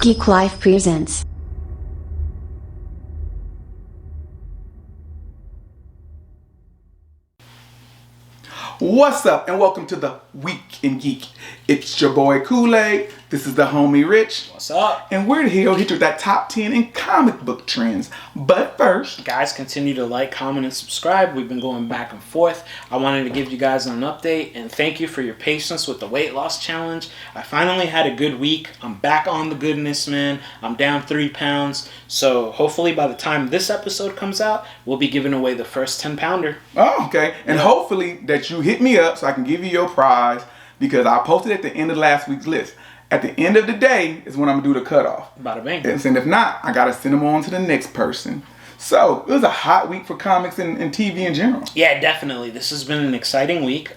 Geek Life presents. What's up, and welcome to the Week in Geek. It's your boy Kool-Aid. This is the homie Rich. What's up? And we're here to hit you with that top 10 in comic book trends. But first, guys, continue to like, comment, and subscribe. We've been going back and forth. I wanted to give you guys an update and thank you for your patience with the weight loss challenge. I finally had a good week. I'm back on the goodness, man. I'm down 3 pounds. So hopefully by the time this episode comes out, we'll be giving away the first 10-pounder. Oh, okay. And hopefully that you hit me up so I can give you your prize, because I posted at the end of last week's list. At the end of the day is when I'm going to do the cutoff. Bada bing. And if not, I got to send them on to the next person. So it was a hot week for comics and TV in general. Yeah, definitely. This has been an exciting week.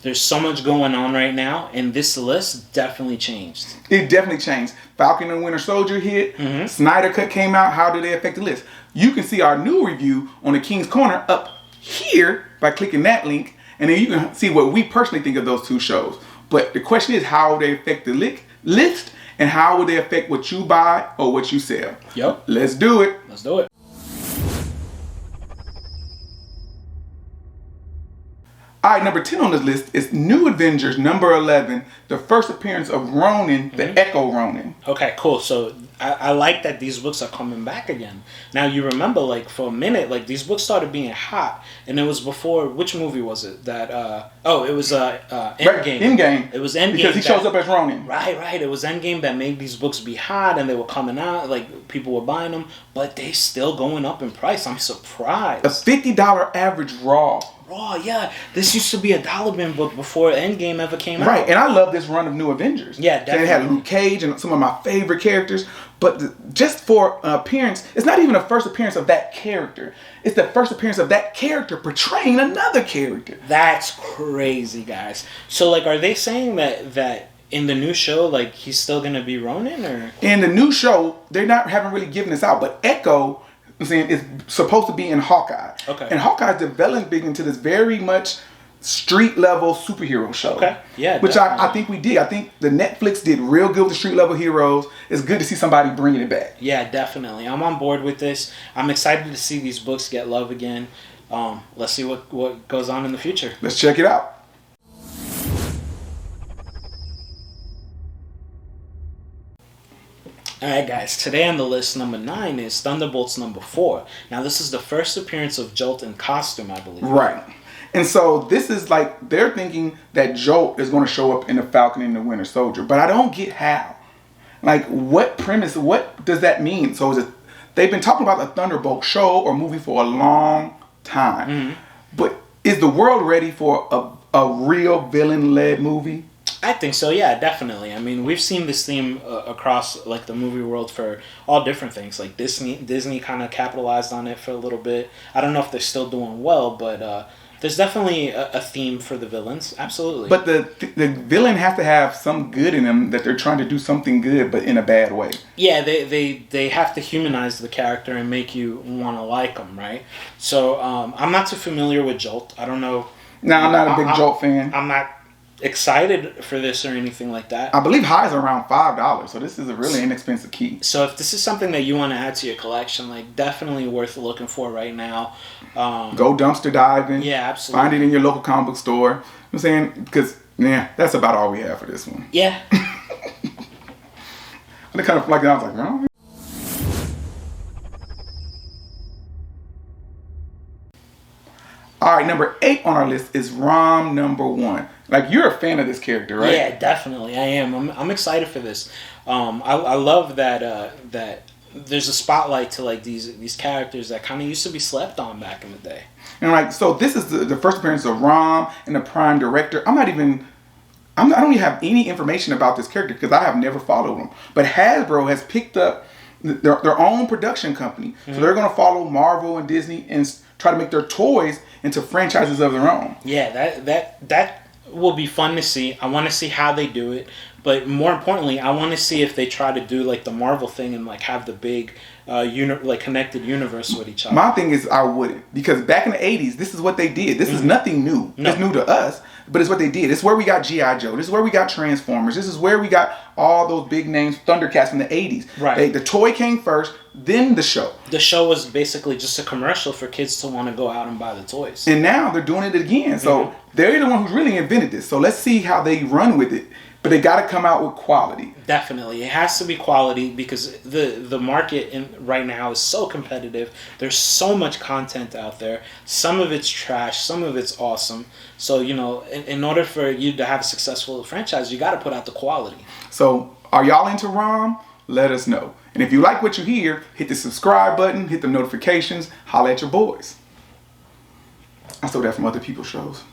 There's so much going on right now, and this list definitely changed. It definitely changed. Falcon and Winter Soldier hit. Snyder Cut came out. How did they affect the list? You can see our new review on the King's Corner up here by clicking that link. And then you can see what we personally think of those two shows. But the question is, how will they affect the list, and how will they affect what you buy or what you sell? Yep. Let's do it. Let's do it. All right, number 10 on this list is New Avengers number 11, the first appearance of Ronin, the Echo Ronin. Okay, cool. So I like that these books are coming back again. Now, you remember, like, for a minute, like, these books started being hot, and it was before, which movie was it? That, it was Endgame. Right, Endgame. It was Endgame. Because he shows up as Ronin. Right. It was Endgame that made these books be hot, and they were coming out, like, people were buying them, but they still going up in price. I'm surprised. A $50 average raw. Yeah. This used to be a dollar bin book before Endgame ever came out. Right, and I love this run of New Avengers. Yeah, definitely. It had Luke Cage and some of my favorite characters, but just for an appearance, it's not even the first appearance of that character. It's the first appearance of that character portraying another character. That's crazy, guys. So, like, are they saying that in the new show, like, he's still going to be Ronin, or? In the new show, haven't really given this out, but Echo, I'm saying, it's supposed to be in Hawkeye. Okay. And Hawkeye's developing into this very much street level superhero show. Okay. Yeah. Which I think we did. I think the Netflix did real good with the street level heroes. It's good to see somebody bringing it back. Yeah, definitely. I'm on board with this. I'm excited to see these books get love again. Let's see what goes on in the future. Let's check it out. Alright, guys, today on the list, number 9 is Thunderbolts number 4. Now, this is the first appearance of Jolt in costume, I believe. Right. And so this is like, they're thinking that Jolt is going to show up in the Falcon and the Winter Soldier, but I don't get how. Like, what premise, what does that mean? So is it, they've been talking about the Thunderbolt show or movie for a long time, but is the world ready for a real villain-led movie? I think so, yeah, definitely. I mean, we've seen this theme across, like, the movie world for all different things. Like, Disney kind of capitalized on it for a little bit. I don't know if they're still doing well, but there's definitely a theme for the villains. Absolutely. But the villain has to have some good in them, that they're trying to do something good, but in a bad way. Yeah, they have to humanize the character and make you want to like them, right? So, I'm not too familiar with Jolt. I don't know. No, I'm not a big Jolt fan. I'm not excited for this or anything like that. I believe highs are around $5, so this is a really inexpensive key. So if this is something that you want to add to your collection, like, definitely worth looking for right now. Go dumpster diving. Yeah, absolutely. Find it in your local comic book store. You know what I'm saying? Because, that's about all we have for this one. Yeah. I kind of like that. I was like, well. All right, number 8 on our list is Rom number 1. Like, you're a fan of this character, right? Yeah, definitely. I am. I'm excited for this. I love that there's a spotlight to, like, these characters that kind of used to be slept on back in the day. And, like, so this is the first appearance of Rom and the Prime Director. I don't even have any information about this character because I have never followed him. But Hasbro has picked up their own production company. So they're going to follow Marvel and Disney and try to make their toys into franchises of their own. Yeah, that will be fun to see. I want to see how they do it. But more importantly, I want to see if they try to do like the Marvel thing and like have the big, like connected universe with each other. My thing is, I wouldn't, because back in the '80s, this is what they did. This is nothing new. No. It's new to us, but it's what they did. It's where we got G.I. Joe. This is where we got Transformers. This is where we got all those big names, Thundercats in the '80s. Right. The toy came first, then the show. The show was basically just a commercial for kids to want to go out and buy the toys. And now they're doing it again. So they're the one who's really invented this. So let's see how they run with it. But they got to come out with quality. Definitely. It has to be quality because the market right now is so competitive. There's so much content out there. Some of it's trash. Some of it's awesome. So, you know, in order for you to have a successful franchise, you got to put out the quality. So are y'all into ROM? Let us know. And if you like what you hear, hit the subscribe button, hit the notifications, holla at your boys. I stole that from other people's shows.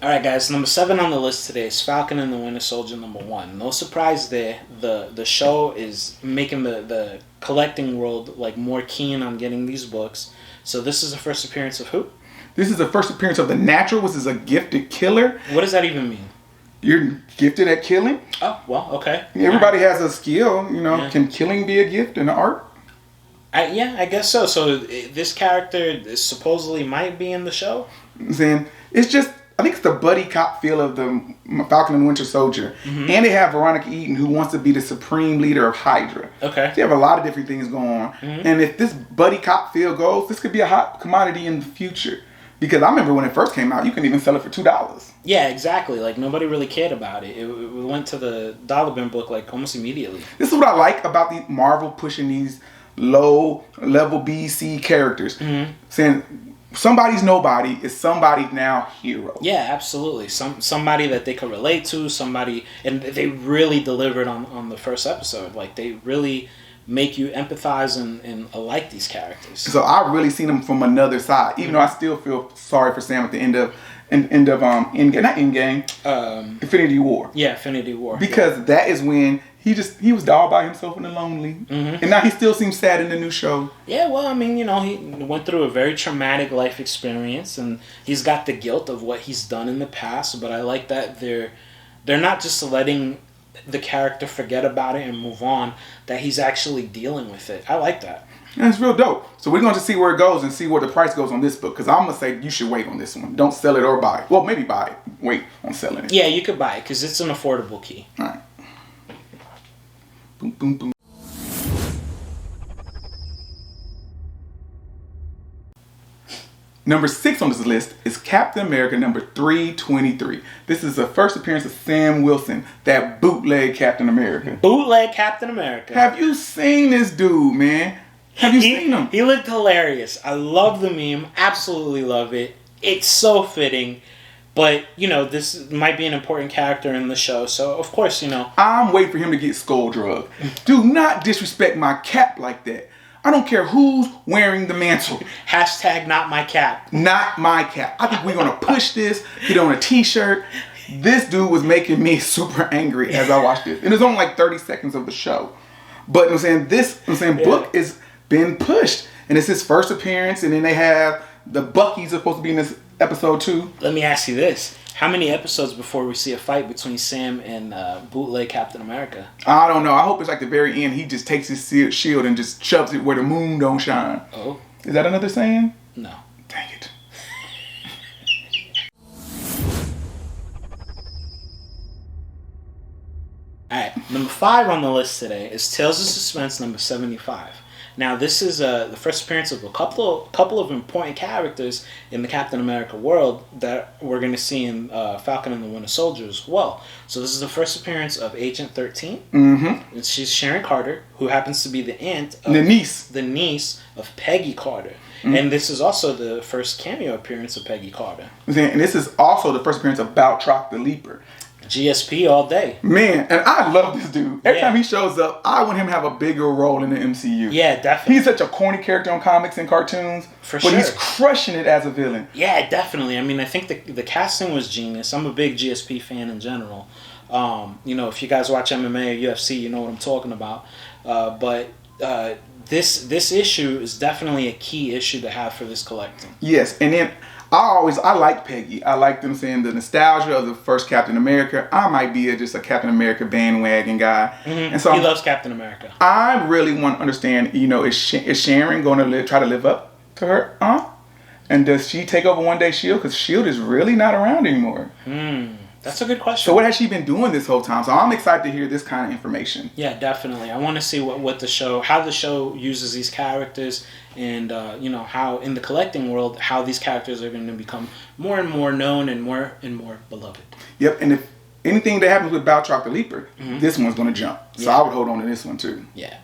Alright guys, number 7 on the list today is Falcon and the Winter Soldier number 1. No surprise there, the show is making the collecting world like more keen on getting these books. So this is the first appearance of who? This is the first appearance of the Natural, which is a gifted killer. What does that even mean? You're gifted at killing. Oh, well, okay. Everybody has a skill, you know. Yeah. Can killing be a gift and an art? Yeah, I guess so. So this character supposedly might be in the show? I'm saying, it's just, I think it's the buddy cop feel of the Falcon and Winter Soldier. And they have Veronica Eaton, who wants to be the supreme leader of Hydra. Okay. They have a lot of different things going on. And if this buddy cop feel goes, this could be a hot commodity in the future. Because I remember when it first came out, you couldn't even sell it for $2. Yeah, exactly. Like, nobody really cared about it. It went to the dollar bin book, like, almost immediately. This is what I like about the Marvel pushing these low-level BC characters. Saying, somebody's nobody is somebody now hero. Yeah, absolutely. Somebody that they could relate to, somebody... And they really delivered on the first episode. Like, they really make you empathize and like these characters. So I really seen them from another side, even though I still feel sorry for Sam at the end of Infinity War. Yeah, Infinity War. Because that is when he was all by himself and lonely, and now he still seems sad in the new show. Yeah, well, I mean, you know, he went through a very traumatic life experience, and he's got the guilt of what he's done in the past. But I like that they're not just letting the character forget about it and move on, that he's actually dealing with it. I like that. And it's real dope. So we're going to see where it goes and see where the price goes on this book. Because I'm going to say you should wait on this one. Don't sell it or buy it. Well, maybe buy it. Wait on selling it. Yeah, you could buy it because it's an affordable key. All right. Boom, boom, boom. Number 6 on this list is Captain America number 323. This is the first appearance of Sam Wilson, that bootleg Captain America. Bootleg Captain America. Have you seen this dude, man? Have you seen him? He looked hilarious. I love the meme. Absolutely love it. It's so fitting. But, you know, this might be an important character in the show. So, of course, you know. I'm waiting for him to get skull drugged. Do not disrespect my cap like that. I don't care who's wearing the mantle. Hashtag not my cap. Not my cap. I think we're going to push this, get on a t-shirt. This dude was making me super angry as I watched this. And it's only like 30 seconds of the show. But I'm saying book is been pushed. And it's his first appearance. And then they have the Bucky's supposed to be in this episode too. Let me ask you this. How many episodes before we see a fight between Sam and bootleg Captain America? I don't know. I hope it's like the very end. He just takes his shield and just shoves it where the moon don't shine. Oh. Is that another saying? No. Dang it. Alright, number 5 on the list today is Tales of Suspense number 75. Now, this is the first appearance of a couple of important characters in the Captain America world that we're going to see in Falcon and the Winter Soldier as well. So this is the first appearance of Agent 13. Mm-hmm. And she's Sharon Carter, who happens to be the aunt of... The niece of Peggy Carter. Mm-hmm. And this is also the first cameo appearance of Peggy Carter. And this is also the first appearance of Baltrock the Leaper. GSP all day. Man, and I love this dude. Every time he shows up, I want him to have a bigger role in the MCU. Yeah, definitely. He's such a corny character on comics and cartoons. For sure. But he's crushing it as a villain. Yeah, definitely. I mean, I think the casting was genius. I'm a big GSP fan in general. You know, if you guys watch MMA or UFC, you know what I'm talking about. But this issue is definitely a key issue to have for this collecting. Yes, and then I like Peggy. I like them saying the nostalgia of the first Captain America. I might be just a Captain America bandwagon guy, and so he loves Captain America. I really want to understand. Is Sharon going to try to live up to her aunt? And does she take over one day Shield? Because Shield is really not around anymore. That's a good question. So what has she been doing this whole time? So I'm excited to hear this kind of information. Yeah, definitely. I want to see how the show uses these characters, and how in the collecting world, how these characters are going to become more and more known and more beloved. Yep, and if anything that happens with Baltrock the Leaper, this one's going to jump. So I would hold on to this one too. Yeah.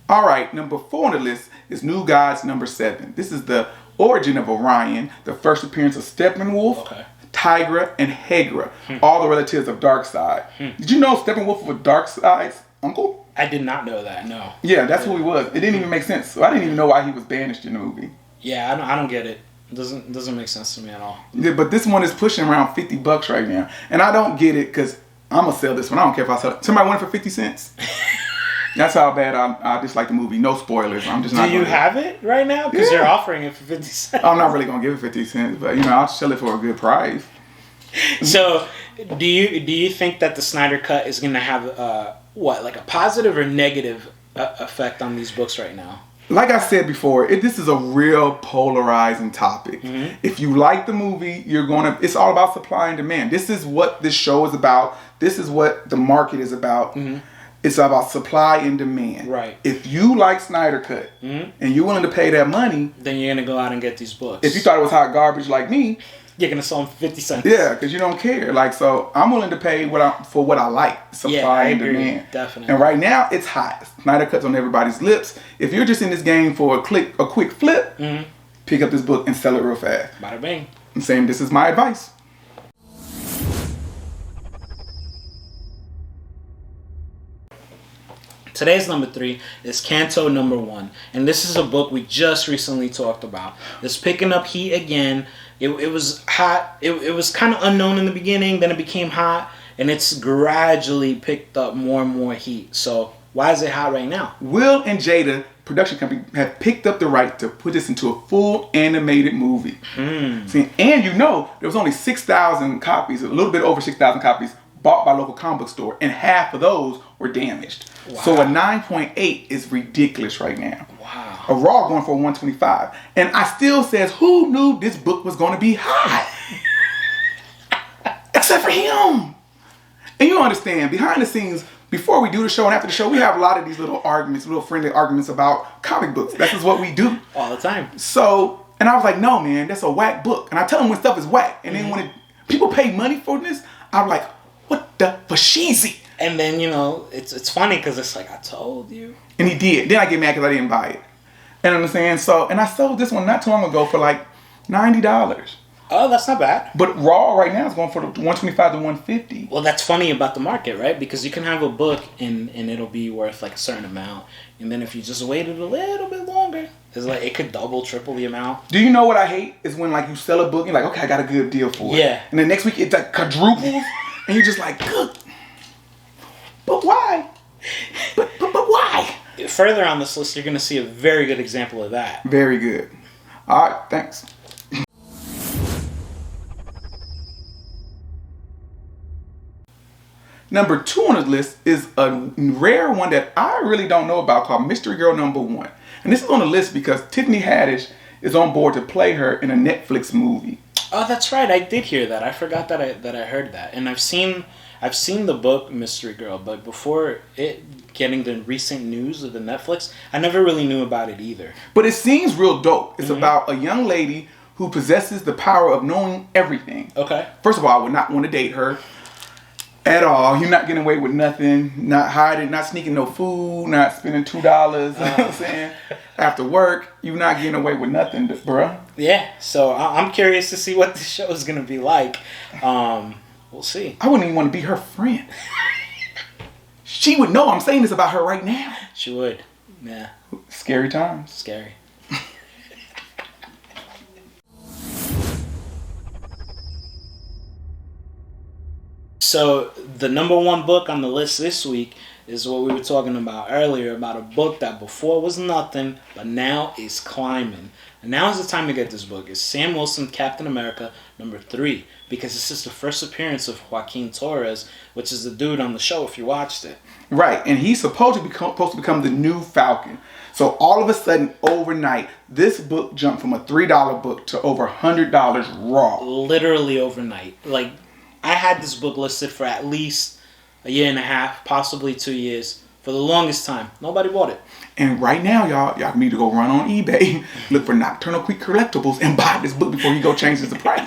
All right, number 4 on the list is New Gods number 7. This is the origin of Orion, the first appearance of Steppenwolf, Tigra, and Hegra, all the relatives of Darkseid. Did you know Steppenwolf was Darkseid's uncle? I did not know that, no. Yeah, that's who he was. It didn't even make sense. So I didn't even know why he was banished in the movie. Yeah, I don't get it. It doesn't make sense to me at all. Yeah, but this one is pushing around $50 right now. And I don't get it because I'm going to sell this one. I don't care if I sell it. Somebody want it for 50 cents? That's how bad I dislike the movie. No spoilers. I'm just not. Do you have it right now? Because you're offering it for 50 cents. I'm not really gonna give it 50 cents, but I'll sell it for a good price. So, do you think that the Snyder Cut is gonna have a positive or negative effect on these books right now? Like I said before, this is a real polarizing topic. If you like the movie, it's all about supply and demand. This is what this show is about. This is what the market is about. It's about supply and demand. Right. If you like Snyder Cut and you're willing to pay that money, then you're going to go out and get these books. If you thought it was hot garbage like me, you're going to sell them for 50 cents. Yeah, because you don't care. So I'm willing to pay for what I like. Supply and demand. Definitely. And right now, it's hot. Snyder Cut's on everybody's lips. If you're just in this game for a quick flip, pick up this book and sell it real fast. Bada bing. I'm saying this is my advice. Today's number 3 is Canto number 1. And this is a book we just recently talked about. It's picking up heat again. It was hot. It was kind of unknown in the beginning. Then it became hot. And it's gradually picked up more and more heat. So why is it hot right now? Will and Jada production company have picked up the right to put this into a full animated movie. See, and there was only 6,000 copies, a little bit over 6,000 copies bought by local comic book store, and half of those were damaged. Wow. So a 9.8 is ridiculous right now. Wow. A Raw going for 125. And I still says, who knew this book was going to be hot? Except for him. And you understand, behind the scenes, before we do the show and after the show, we have a lot of these little friendly arguments about comic books. That's just what we do. All the time. So, and I was like, no, man, that's a whack book. And I tell them when stuff is whack. And then when people pay money for this, I'm like, what the fashizi? And then, it's funny because it's like, I told you. And he did. Then I get mad because I didn't buy it. And I'm saying, and I sold this one not too long ago for like $90. Oh, that's not bad. But Raw right now is going for the 125 to 150. Well, that's funny about the market, right? Because you can have a book and it'll be worth like a certain amount. And then if you just waited a little bit longer, it's like it could double, triple the amount. Do you know what I hate? Is when you sell a book and you're like, okay, I got a good deal for it. Yeah. And then next week it's like quadruples. And you're just like, good. But why? But why? Further on this list, you're going to see a very good example of that. Very good. All right, thanks. Number 2 on the list is a rare one that I really don't know about called Mystery Girl number 1. And this is on the list because Tiffany Haddish is on board to play her in a Netflix movie. Oh, that's right. I did hear that. I forgot that I heard that. And I've seen the book Mystery Girl, but before getting the recent news of the Netflix, I never really knew about it either. But it seems real dope. It's about a young lady who possesses the power of knowing everything. Okay. First of all, I would not want to date her at all. You're not getting away with nothing. Not hiding, not sneaking no food, not spending $2, you know what I'm saying? After work, you're not getting away with nothing, bruh. Yeah, so I'm curious to see what the show is going to be like. We'll see. I wouldn't even want to be her friend. She would know I'm saying this about her right now. She would. Yeah. Scary times. Scary. So the number one book on the list this week is what we were talking about earlier, about a book that before was nothing, but now is climbing. And now is the time to get this book. It's Sam Wilson, Captain America, number 3. Because this is the first appearance of Joaquin Torres, which is the dude on the show, if you watched it. Right, and he's supposed to become the new Falcon. So all of a sudden, overnight, this book jumped from a $3 book to over $100 raw. Literally overnight. Like, I had this book listed for at least a year and a half, possibly 2 years. For the longest time. Nobody bought it. And right now, y'all need to go run on eBay, look for Nocturnal Quick Collectibles, and buy this book before he changes the price.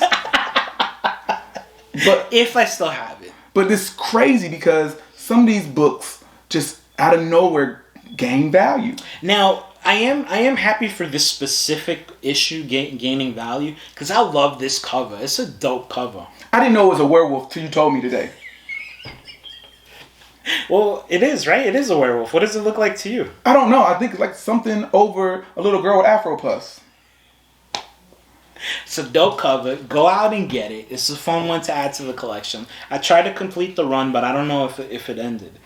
But if I still have it. But it's crazy because some of these books just out of nowhere gain value. Now, I am happy for this specific issue gaining value because I love this cover. It's a dope cover. I didn't know it was a werewolf till you told me today. Well, it is, right? It is a werewolf. What does it look like to you? I don't know. I think it's like something over a little girl with Afro puffs. It's a dope cover. Go out and get it. It's a fun one to add to the collection. I tried to complete the run, but I don't know if it ended.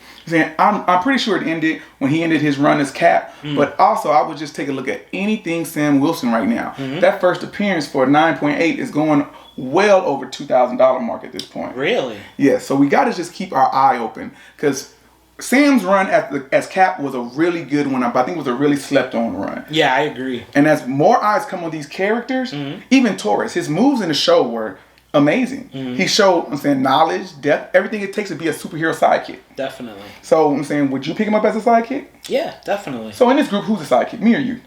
I'm pretty sure it ended when he ended his run as Cap. But also, I would just take a look at anything Sam Wilson right now. That first appearance for 9.8 is going well over $2,000 mark at this point. Really? Yeah, so we got to just keep our eye open because Sam's run as Cap was a really good one. I think it was a really slept on run. Yeah, I agree. And as more eyes come on these characters, even Torres, his moves in the show were amazing. He showed, knowledge, depth, everything it takes to be a superhero sidekick. Definitely. So would you pick him up as a sidekick? Yeah, definitely. So in this group, who's a sidekick? Me or you?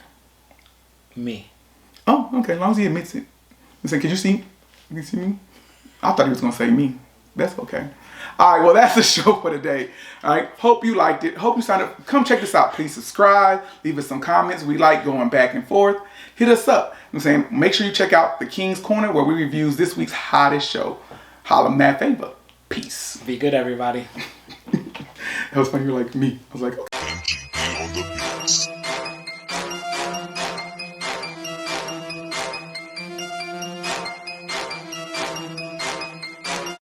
Me. Oh, okay. As long as he admits it. Can you see? You can see me? I thought he was gonna say me. That's okay. All right, well, that's the show for today. All right, hope you liked it. Hope you signed up. Come check this out. Please subscribe. Leave us some comments. We like going back and forth. Hit us up. Make sure you check out the King's Corner where we reviews this week's hottest show. Holla, Matt Favor. Peace. Be good, everybody. That was funny. You're like me. I was like, okay.